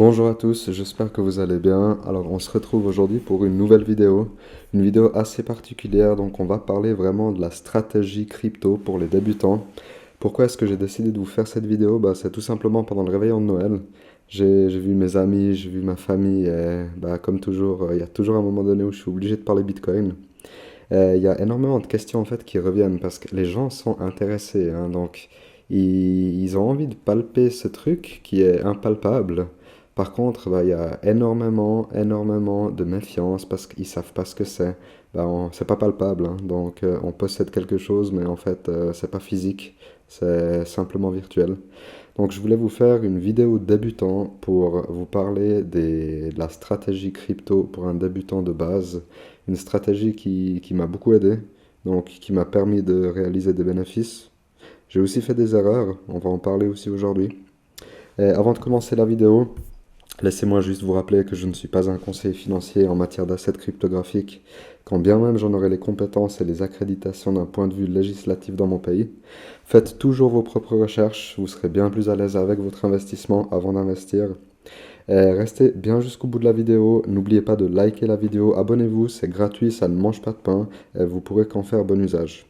Bonjour à tous, j'espère que vous allez bien. Alors on se retrouve aujourd'hui pour une vidéo assez particulière, donc on va parler vraiment de la stratégie crypto pour les débutants. Pourquoi est-ce que j'ai décidé de vous faire cette vidéo? C'est tout simplement pendant le réveillon de Noël. J'ai vu mes amis, j'ai vu ma famille, et comme toujours, il y a toujours un moment donné où je suis obligé de parler Bitcoin. Il y a énormément de questions en fait qui reviennent parce que les gens sont intéressés, hein, donc ils ont envie de palper ce truc qui est impalpable. Par contre, il y a énormément de méfiance parce qu'ils savent pas ce que c'est. C'est pas palpable, hein, donc on possède quelque chose, mais en fait, c'est pas physique, c'est simplement virtuel. Donc, je voulais vous faire une vidéo débutant pour vous parler de la stratégie crypto pour un débutant de base. Une stratégie qui m'a beaucoup aidé, donc qui m'a permis de réaliser des bénéfices. J'ai aussi fait des erreurs, on va en parler aussi aujourd'hui. Et avant de commencer la vidéo, laissez-moi juste vous rappeler que je ne suis pas un conseiller financier en matière d'assets cryptographiques, quand bien même j'en aurai les compétences et les accréditations d'un point de vue législatif dans mon pays. Faites toujours vos propres recherches, vous serez bien plus à l'aise avec votre investissement avant d'investir. Restez bien jusqu'au bout de la vidéo, n'oubliez pas de liker la vidéo, abonnez-vous, c'est gratuit, ça ne mange pas de pain, et vous pourrez qu'en faire bon usage.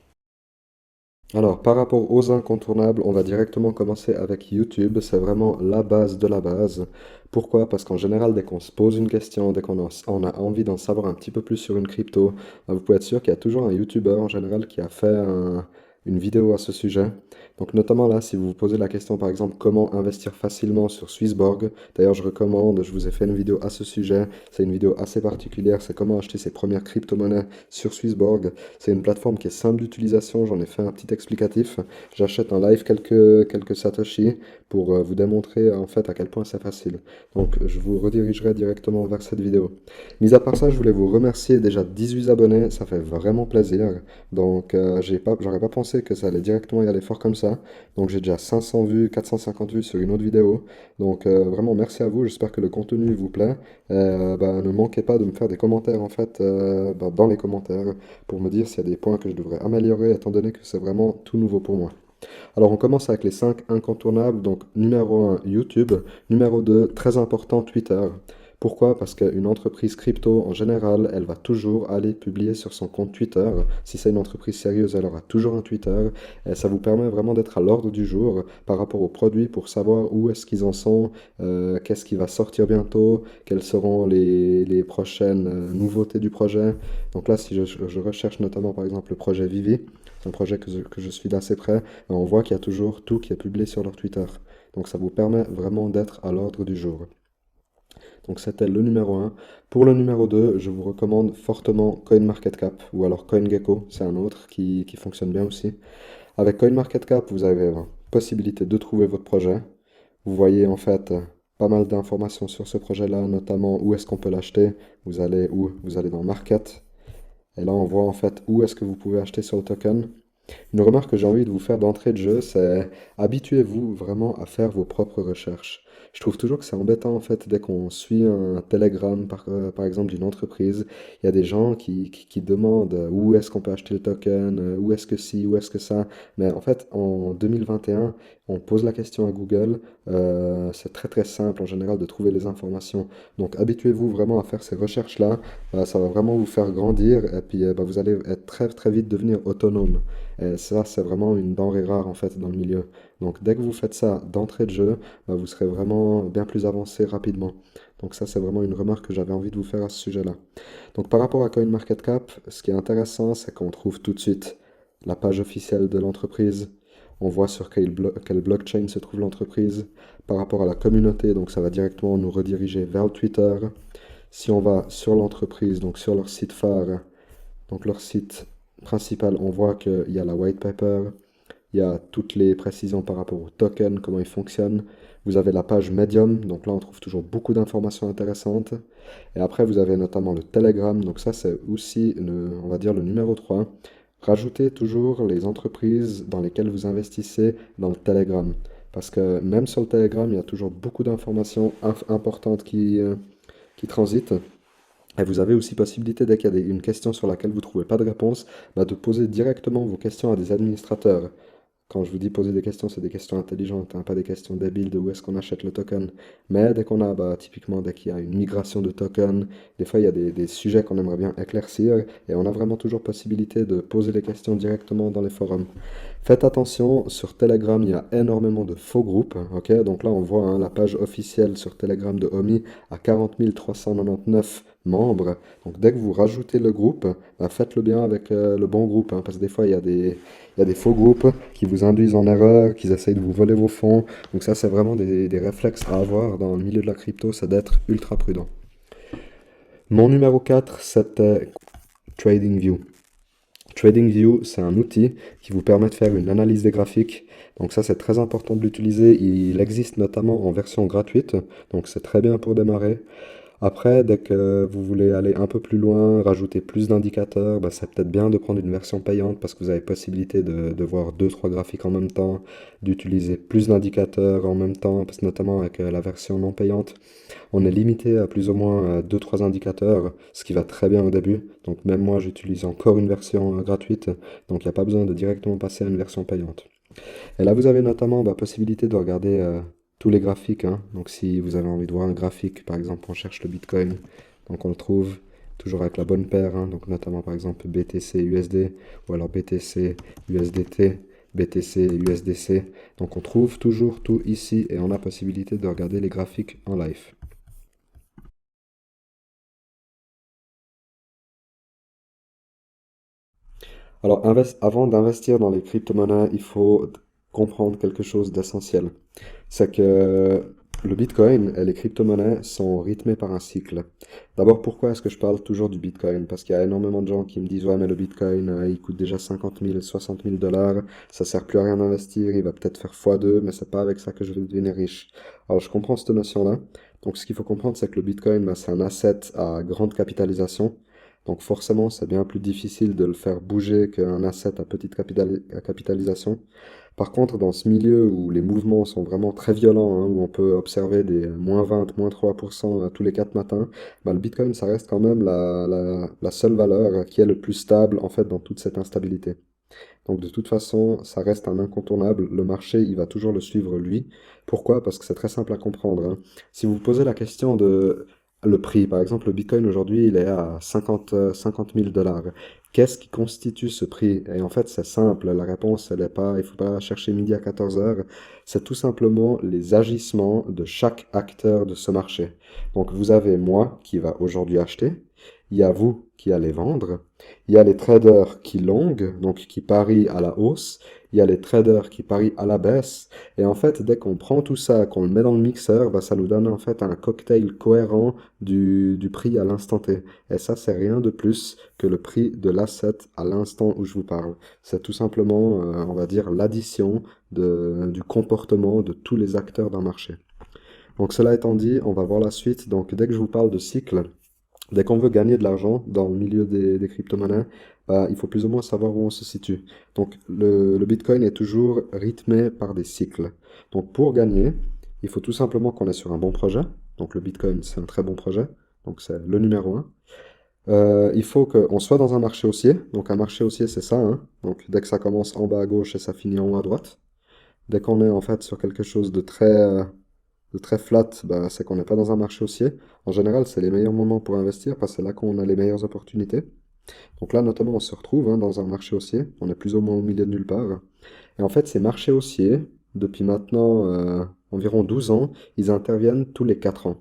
Alors, par rapport aux incontournables, on va directement commencer avec YouTube. C'est vraiment la base de la base. Pourquoi? Parce qu'en général, dès qu'on se pose une question, dès on a envie d'en savoir un petit peu plus sur une crypto, vous pouvez être sûr qu'il y a toujours un YouTuber en général qui a fait une vidéo à ce sujet. Donc, notamment là, si vous vous posez la question, par exemple, comment investir facilement sur Swissborg, d'ailleurs, je recommande, je vous ai fait une vidéo à ce sujet. C'est une vidéo assez particulière, c'est comment acheter ses premières crypto-monnaies sur Swissborg. C'est une plateforme qui est simple d'utilisation, j'en ai fait un petit explicatif. J'achète en live quelques Satoshi pour vous démontrer en fait à quel point c'est facile. Donc je vous redirigerai directement vers cette vidéo. Mis à part ça, je voulais vous remercier déjà 18 abonnés, ça fait vraiment plaisir. Donc j'aurais pas pensé que ça allait directement y aller fort comme ça. Donc j'ai déjà 500 vues, 450 vues sur une autre vidéo. Donc vraiment merci à vous, j'espère que le contenu vous plaît. Ne manquez pas de me faire des commentaires en fait dans les commentaires pour me dire s'il y a des points que je devrais améliorer étant donné que c'est vraiment tout nouveau pour moi. Alors on commence avec les 5 incontournables. Donc numéro 1, YouTube. Numéro 2, très important, Twitter. Pourquoi? Parce qu'une entreprise crypto, en général, elle va toujours aller publier sur son compte Twitter. Si c'est une entreprise sérieuse, elle aura toujours un Twitter. Et ça vous permet vraiment d'être à l'ordre du jour par rapport aux produits pour savoir où est-ce qu'ils en sont, qu'est-ce qui va sortir bientôt, quelles seront les prochaines nouveautés du projet. Donc là, si je recherche notamment par exemple le projet Vivi, c'est un projet que je suis d'assez près, on voit qu'il y a toujours tout qui est publié sur leur Twitter. Donc ça vous permet vraiment d'être à l'ordre du jour. Donc c'était le numéro 1. Pour le numéro 2, je vous recommande fortement CoinMarketCap ou alors CoinGecko, c'est un autre qui fonctionne bien aussi. Avec CoinMarketCap, vous avez la possibilité de trouver votre projet. Vous voyez en fait pas mal d'informations sur ce projet-là, notamment où est-ce qu'on peut l'acheter. Vous allez où? Vous allez dans Market. Et là, on voit en fait où est-ce que vous pouvez acheter sur le token. Une remarque que j'ai envie de vous faire d'entrée de jeu, c'est habituez-vous vraiment à faire vos propres recherches. Je trouve toujours que c'est embêtant en fait dès qu'on suit un télégramme par exemple d'une entreprise, il y a des gens qui demandent où est-ce qu'on peut acheter le token, où est-ce que ci, où est-ce que ça. Mais en fait en 2021, on pose la question à Google, c'est très simple en général de trouver les informations. Donc habituez-vous vraiment à faire ces recherches-là, ça va vraiment vous faire grandir et puis vous allez être très vite devenir autonome. Et ça, c'est vraiment une denrée rare en fait dans le milieu. Donc dès que vous faites ça d'entrée de jeu, vous serez vraiment bien plus avancé rapidement. Donc ça, c'est vraiment une remarque que j'avais envie de vous faire à ce sujet-là. Donc par rapport à CoinMarketCap, ce qui est intéressant, c'est qu'on trouve tout de suite la page officielle de l'entreprise. On voit sur quelle blockchain se trouve l'entreprise. Par rapport à la communauté, donc ça va directement nous rediriger vers le Twitter. Si on va sur l'entreprise, donc sur leur site phare, donc leur site principal, on voit qu'il y a la white paper, il y a toutes les précisions par rapport au token, comment il fonctionne. Vous avez la page Medium, donc là on trouve toujours beaucoup d'informations intéressantes. Et après vous avez notamment le Telegram, donc ça c'est aussi, on va dire, le numéro 3. Rajoutez toujours les entreprises dans lesquelles vous investissez dans le Telegram. Parce que même sur le Telegram, il y a toujours beaucoup d'informations importantes qui transitent. Et vous avez aussi possibilité, dès qu'il y a une question sur laquelle vous ne trouvez pas de réponse, de poser directement vos questions à des administrateurs quand je vous dis poser des questions, c'est des questions intelligentes, hein, pas des questions débiles de où est-ce qu'on achète le token. Mais dès qu'on a, bah, typiquement, dès qu'il y a une migration de token, des fois il y a des sujets qu'on aimerait bien éclaircir et on a vraiment toujours possibilité de poser les questions directement dans les forums. Faites attention, sur Telegram, il y a énormément de faux groupes, ok? Donc là, on voit hein, la page officielle sur Telegram de Omi à 40 399 membres. Donc dès que vous rajoutez le groupe, bah, faites-le bien avec le bon groupe, hein, parce que des fois, il y a des faux groupes qui vous induisent en erreur, qui essayent de vous voler vos fonds. Donc ça, c'est vraiment des réflexes à avoir dans le milieu de la crypto, c'est d'être ultra prudent. Mon numéro 4, c'était TradingView. TradingView, c'est un outil qui vous permet de faire une analyse des graphiques. Donc ça, c'est très important de l'utiliser. Il existe notamment en version gratuite, donc c'est très bien pour démarrer. Après, dès que vous voulez aller un peu plus loin, rajouter plus d'indicateurs, bah, c'est peut-être bien de prendre une version payante parce que vous avez possibilité de voir deux trois graphiques en même temps, d'utiliser plus d'indicateurs en même temps, parce que notamment avec la version non payante, on est limité à plus ou moins deux trois indicateurs, ce qui va très bien au début. Donc même moi, j'utilise encore une version gratuite, donc il n'y a pas besoin de directement passer à une version payante. Et là, vous avez notamment la possibilité de regarder tous les graphiques, hein. Donc si vous avez envie de voir un graphique, par exemple, on cherche le Bitcoin, donc on le trouve toujours avec la bonne paire, hein. Donc notamment par exemple BTC USD ou alors BTC USDT, BTC USDC. Donc on trouve toujours tout ici et on a possibilité de regarder les graphiques en live. Alors, avant d'investir dans les crypto-monnaies, il faut comprendre quelque chose d'essentiel. C'est que le Bitcoin et les crypto-monnaies sont rythmés par un cycle. D'abord, pourquoi est-ce que je parle toujours du Bitcoin? Parce qu'il y a énormément de gens qui me disent, ouais, mais le Bitcoin, il coûte déjà 50 000, 60 000 dollars, ça sert plus à rien d'investir, il va peut-être faire x2, mais c'est pas avec ça que je vais devenir riche. Alors, je comprends cette notion-là. Donc, ce qu'il faut comprendre, c'est que le Bitcoin, bah, c'est un asset à grande capitalisation. Donc forcément, c'est bien plus difficile de le faire bouger qu'un asset à petite capitalisation. Par contre, dans ce milieu où les mouvements sont vraiment très violents, hein, où on peut observer des -20, -3% tous les 4 matins, bah, le Bitcoin, ça reste quand même la seule valeur qui est le plus stable en fait dans toute cette instabilité. Donc de toute façon, ça reste un incontournable. Le marché, il va toujours le suivre lui. Pourquoi? Parce que c'est très simple à comprendre, hein. Si vous vous posez la question de le prix, par exemple, le Bitcoin aujourd'hui, il est à 50 000 dollars. Qu'est-ce qui constitue ce prix? Et en fait, c'est simple. La réponse, elle est pas, il faut pas chercher midi à 14 heures. C'est tout simplement les agissements de chaque acteur de ce marché. Donc, vous avez moi qui va aujourd'hui acheter. Il y a vous qui allez vendre. Il y a les traders qui longuent, donc qui parient à la hausse. Il y a les traders qui parient à la baisse. Et en fait, dès qu'on prend tout ça, qu'on le met dans le mixeur, bah, ça nous donne en fait un cocktail cohérent du prix à l'instant T. Et ça, c'est rien de plus que le prix de l'asset à l'instant où je vous parle. C'est tout simplement, on va dire, l'addition du comportement de tous les acteurs d'un marché. Donc cela étant dit, on va voir la suite. Donc dès que je vous parle de cycle, dès qu'on veut gagner de l'argent dans le milieu des crypto-monnaies, bah, il faut plus ou moins savoir où on se situe. Donc le Bitcoin est toujours rythmé par des cycles. Donc pour gagner, il faut tout simplement qu'on est sur un bon projet. Donc le Bitcoin, c'est un très bon projet. Donc c'est le numéro un. Il faut qu'on soit dans un marché haussier. Donc un marché haussier, c'est ça, hein. Donc dès que ça commence en bas à gauche et ça finit en haut à droite. Dès qu'on est en fait sur quelque chose de très flat, bah, c'est qu'on n'est pas dans un marché haussier. En général, c'est les meilleurs moments pour investir parce que c'est là qu'on a les meilleures opportunités. Donc là, notamment, on se retrouve hein, dans un marché haussier. On est plus ou moins au milieu de nulle part. Et en fait, ces marchés haussiers, depuis maintenant environ 12 ans, ils interviennent tous les 4 ans.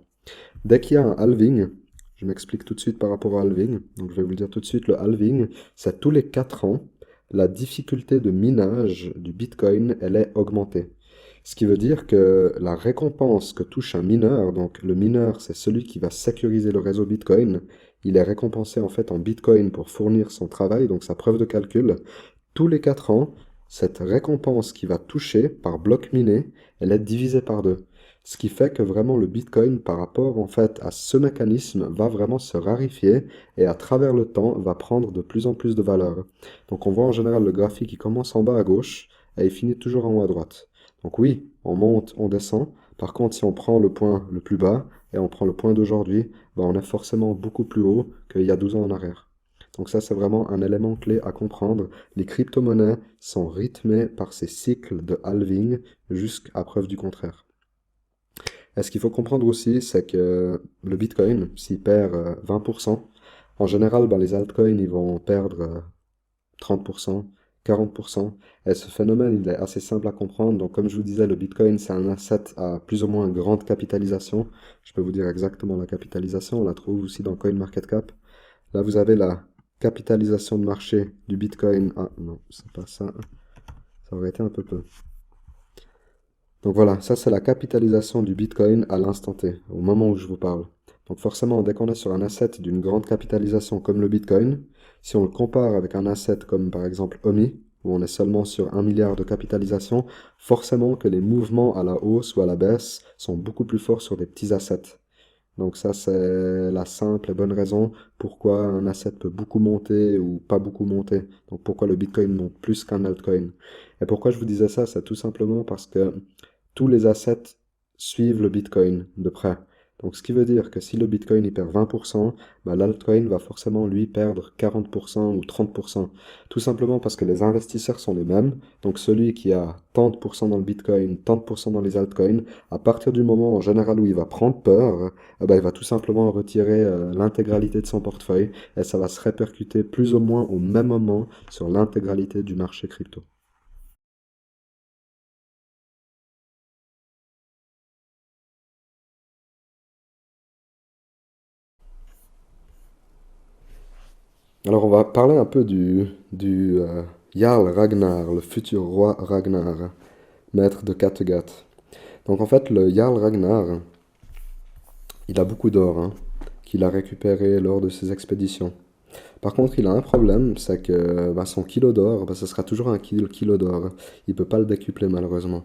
Dès qu'il y a un halving, je m'explique tout de suite par rapport au halving. Donc je vais vous le dire tout de suite, le halving, c'est tous les 4 ans, la difficulté de minage du Bitcoin, elle est augmentée. Ce qui veut dire que la récompense que touche un mineur, donc le mineur, c'est celui qui va sécuriser le réseau Bitcoin, il est récompensé en fait en Bitcoin pour fournir son travail, donc sa preuve de calcul. Tous les 4 ans, cette récompense qui va toucher par bloc miné, elle est divisée par deux. Ce qui fait que vraiment le Bitcoin, par rapport en fait à ce mécanisme, va vraiment se raréfier et à travers le temps va prendre de plus en plus de valeur. Donc on voit en général le graphique qui commence en bas à gauche et il finit toujours en haut à droite. Donc oui, on monte, on descend. Par contre, si on prend le point le plus bas et on prend le point d'aujourd'hui, bah on est forcément beaucoup plus haut qu'il y a 12 ans en arrière. Donc ça, c'est vraiment un élément clé à comprendre. Les crypto-monnaies sont rythmées par ces cycles de halving jusqu'à preuve du contraire. Et ce qu'il faut comprendre aussi, c'est que le Bitcoin, s'il perd 20%, en général, ben, les altcoins, ils vont perdre 30%, 40%. Et ce phénomène, il est assez simple à comprendre. Donc, comme je vous disais, le Bitcoin, c'est un asset à plus ou moins grande capitalisation. Je peux vous dire exactement la capitalisation. On la trouve aussi dans CoinMarketCap. Là, vous avez la capitalisation de marché du Bitcoin. Ah, non, c'est pas ça. Ça aurait été un peu peu. Donc voilà, ça c'est la capitalisation du Bitcoin à l'instant T, au moment où je vous parle. Donc forcément, dès qu'on est sur un asset d'une grande capitalisation comme le Bitcoin, si on le compare avec un asset comme par exemple OMI, où on est seulement sur 1 milliard de capitalisation, forcément que les mouvements à la hausse ou à la baisse sont beaucoup plus forts sur des petits assets. Donc ça, c'est la simple et bonne raison pourquoi un asset peut beaucoup monter ou pas beaucoup monter. Donc pourquoi le Bitcoin monte plus qu'un altcoin. Et pourquoi je vous disais ça, c'est tout simplement parce que tous les assets suivent le Bitcoin de près. Donc ce qui veut dire que si le Bitcoin il perd 20%, bah, l'altcoin va forcément lui perdre 40% ou 30%. Tout simplement parce que les investisseurs sont les mêmes. Donc celui qui a tant de pourcents dans le Bitcoin, tant de pourcents dans les altcoins, à partir du moment en général où il va prendre peur, bah, il va tout simplement retirer l'intégralité de son portefeuille et ça va se répercuter plus ou moins au même moment sur l'intégralité du marché crypto. Alors on va parler un peu du Jarl Ragnar, le futur roi Ragnar, maître de Kattegat. Donc en fait le Jarl Ragnar, il a beaucoup d'or hein, qu'il a récupéré lors de ses expéditions. Par contre il a un problème, c'est que bah, son kilo d'or, bah, ce sera toujours un kilo d'or. Il peut pas le décupler malheureusement.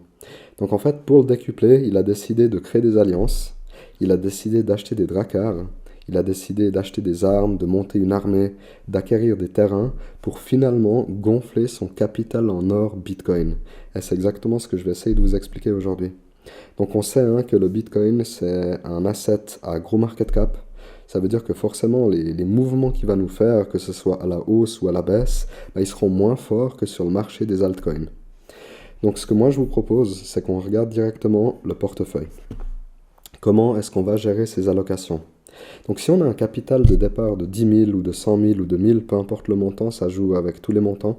Donc en fait pour le décupler, il a décidé de créer des alliances, il a décidé d'acheter des dracars. Il a décidé d'acheter des armes, de monter une armée, d'acquérir des terrains pour finalement gonfler son capital en or Bitcoin. Et c'est exactement ce que je vais essayer de vous expliquer aujourd'hui. Donc on sait hein, que le Bitcoin c'est un asset à gros market cap. Ça veut dire que forcément les mouvements qu'il va nous faire, que ce soit à la hausse ou à la baisse, bah, ils seront moins forts que sur le marché des altcoins. Donc ce que moi je vous propose, c'est qu'on regarde directement le portefeuille. Comment est-ce qu'on va gérer ces allocations? Donc si on a un capital de départ de 10 000 ou de 100 000 ou de 1000, peu importe le montant, ça joue avec tous les montants.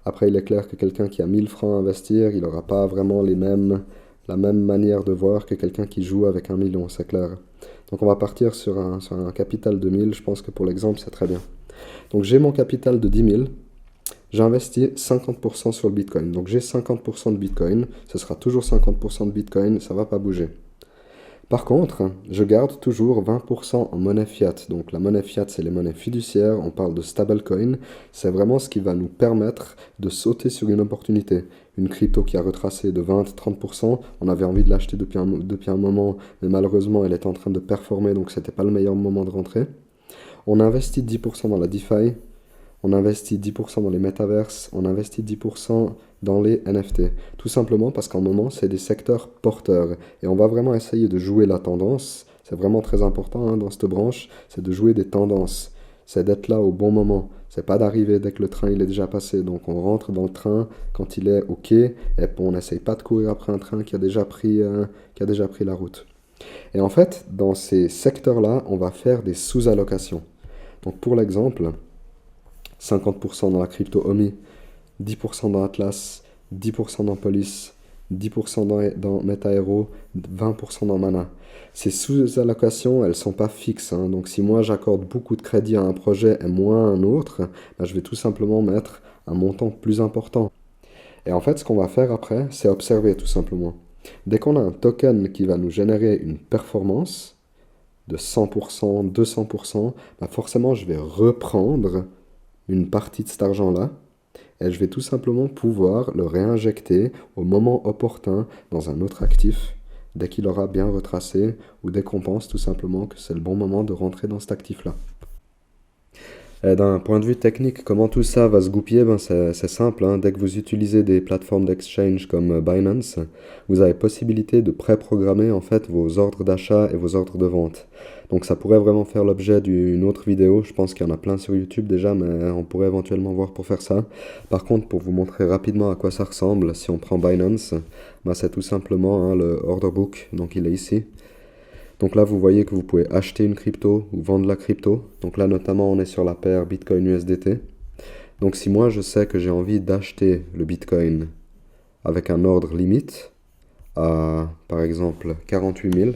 Après, il est clair que quelqu'un qui a 1000 francs à investir, il n'aura pas vraiment la même manière de voir que quelqu'un qui joue avec 1 million, c'est clair. Donc on va partir sur un capital de 1000, je pense que pour l'exemple, c'est très bien. Donc j'ai mon capital de 10 000, j'investis 50% sur le Bitcoin. Donc j'ai 50% de Bitcoin, ce sera toujours 50% de Bitcoin, ça ne va pas bouger. Par contre, je garde toujours 20% en monnaie fiat. Donc la monnaie fiat, c'est les monnaies fiduciaires, on parle de stablecoin. C'est vraiment ce qui va nous permettre de sauter sur une opportunité. Une crypto qui a retracé de 20-30%, on avait envie de l'acheter depuis un moment, mais malheureusement elle est en train de performer, donc c'était pas le meilleur moment de rentrer. On investit 10% dans la DeFi, on investit 10% dans les métaverses, on investit 10% dans les NFT. Tout simplement parce qu'en moment, c'est des secteurs porteurs. Et on va vraiment essayer de jouer la tendance. C'est vraiment très important hein, dans cette branche, c'est de jouer des tendances. C'est d'être là au bon moment. C'est pas d'arriver dès que le train il est déjà passé. Donc on rentre dans le train quand il est au quai et on n'essaye pas de courir après un train qui a déjà pris la route. Et en fait, dans ces secteurs-là, on va faire des sous-allocations. Donc pour l'exemple, 50% dans la crypto OMI, 10% dans Atlas, 10% dans Polis, 10% dans MetaHero, 20% dans Mana. Ces sous-allocations, elles ne sont pas fixes. Hein. Donc si moi j'accorde beaucoup de crédit à un projet et moins à un autre, bah, je vais tout simplement mettre un montant plus important. Et en fait, ce qu'on va faire après, c'est observer tout simplement. Dès qu'on a un token qui va nous générer une performance de 100%, 200%, bah forcément je vais reprendre une partie de cet argent-là et je vais tout simplement pouvoir le réinjecter au moment opportun dans un autre actif dès qu'il aura bien retracé ou dès qu'on pense tout simplement que c'est le bon moment de rentrer dans cet actif-là. D'un point de vue technique, comment tout ça va se goupiller? Ben, c'est simple, hein. Dès que vous utilisez des plateformes d'exchange comme Binance, vous avez possibilité de préprogrammer en fait vos ordres d'achat et vos ordres de vente. Donc ça pourrait vraiment faire l'objet d'une autre vidéo. Je pense qu'il y en a plein sur YouTube déjà, mais on pourrait éventuellement voir pour faire ça. Par contre, pour vous montrer rapidement à quoi ça ressemble, si on prend Binance, ben, c'est tout simplement, hein, le order book, donc il est ici. Donc là, vous voyez que vous pouvez acheter une crypto ou vendre la crypto. Donc là, notamment, on est sur la paire Bitcoin USDT. Donc si moi, je sais que j'ai envie d'acheter le Bitcoin avec un ordre limite à, par exemple, 48 000,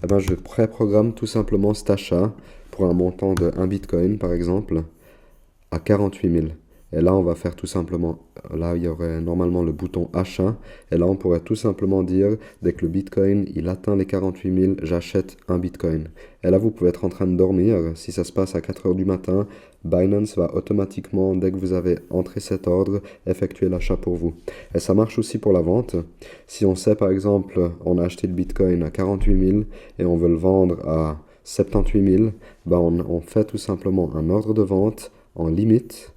eh ben, je préprogramme tout simplement cet achat pour un montant de 1 Bitcoin, par exemple, à 48 000. Et là, on va faire tout simplement, là, il y aurait normalement le bouton achat. Et là, on pourrait tout simplement dire, dès que le Bitcoin, il atteint les 48 000, j'achète un Bitcoin. Et là, vous pouvez être en train de dormir. Si ça se passe à 4 heures du matin, Binance va automatiquement, dès que vous avez entré cet ordre, effectuer l'achat pour vous. Et ça marche aussi pour la vente. Si on sait, par exemple, on a acheté le Bitcoin à 48 000 et on veut le vendre à 78 000, ben on fait tout simplement un ordre de vente en limite.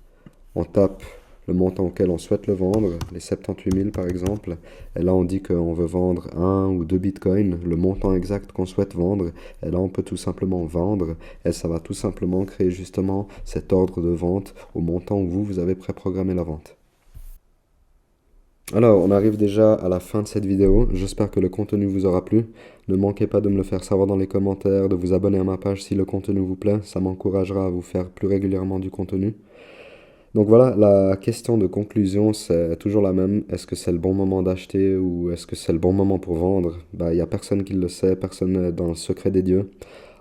On tape le montant auquel on souhaite le vendre, les 78 000 par exemple, et là on dit qu'on veut vendre 1 ou 2 bitcoins, le montant exact qu'on souhaite vendre, et là on peut tout simplement vendre, et ça va tout simplement créer justement cet ordre de vente au montant où vous avez préprogrammé la vente. Alors, on arrive déjà à la fin de cette vidéo, j'espère que le contenu vous aura plu. Ne manquez pas de me le faire savoir dans les commentaires, de vous abonner à ma page si le contenu vous plaît, ça m'encouragera à vous faire plus régulièrement du contenu. Donc voilà, la question de conclusion, c'est toujours la même. Est-ce que c'est le bon moment d'acheter ou est-ce que c'est le bon moment pour vendre? Bah, il n'y a personne qui le sait, personne n'est dans le secret des dieux.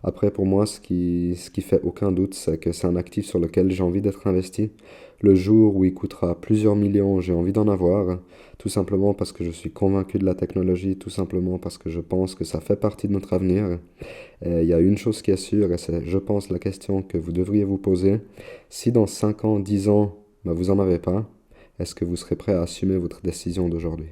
Après, pour moi, ce qui fait aucun doute, c'est que c'est un actif sur lequel j'ai envie d'être investi. Le jour où il coûtera plusieurs millions, j'ai envie d'en avoir, tout simplement parce que je suis convaincu de la technologie, tout simplement parce que je pense que ça fait partie de notre avenir. Et il y a une chose qui est sûre, et c'est, je pense, la question que vous devriez vous poser. Si dans 5 ans, 10 ans, bah, vous n'en avez pas, est-ce que vous serez prêt à assumer votre décision d'aujourd'hui?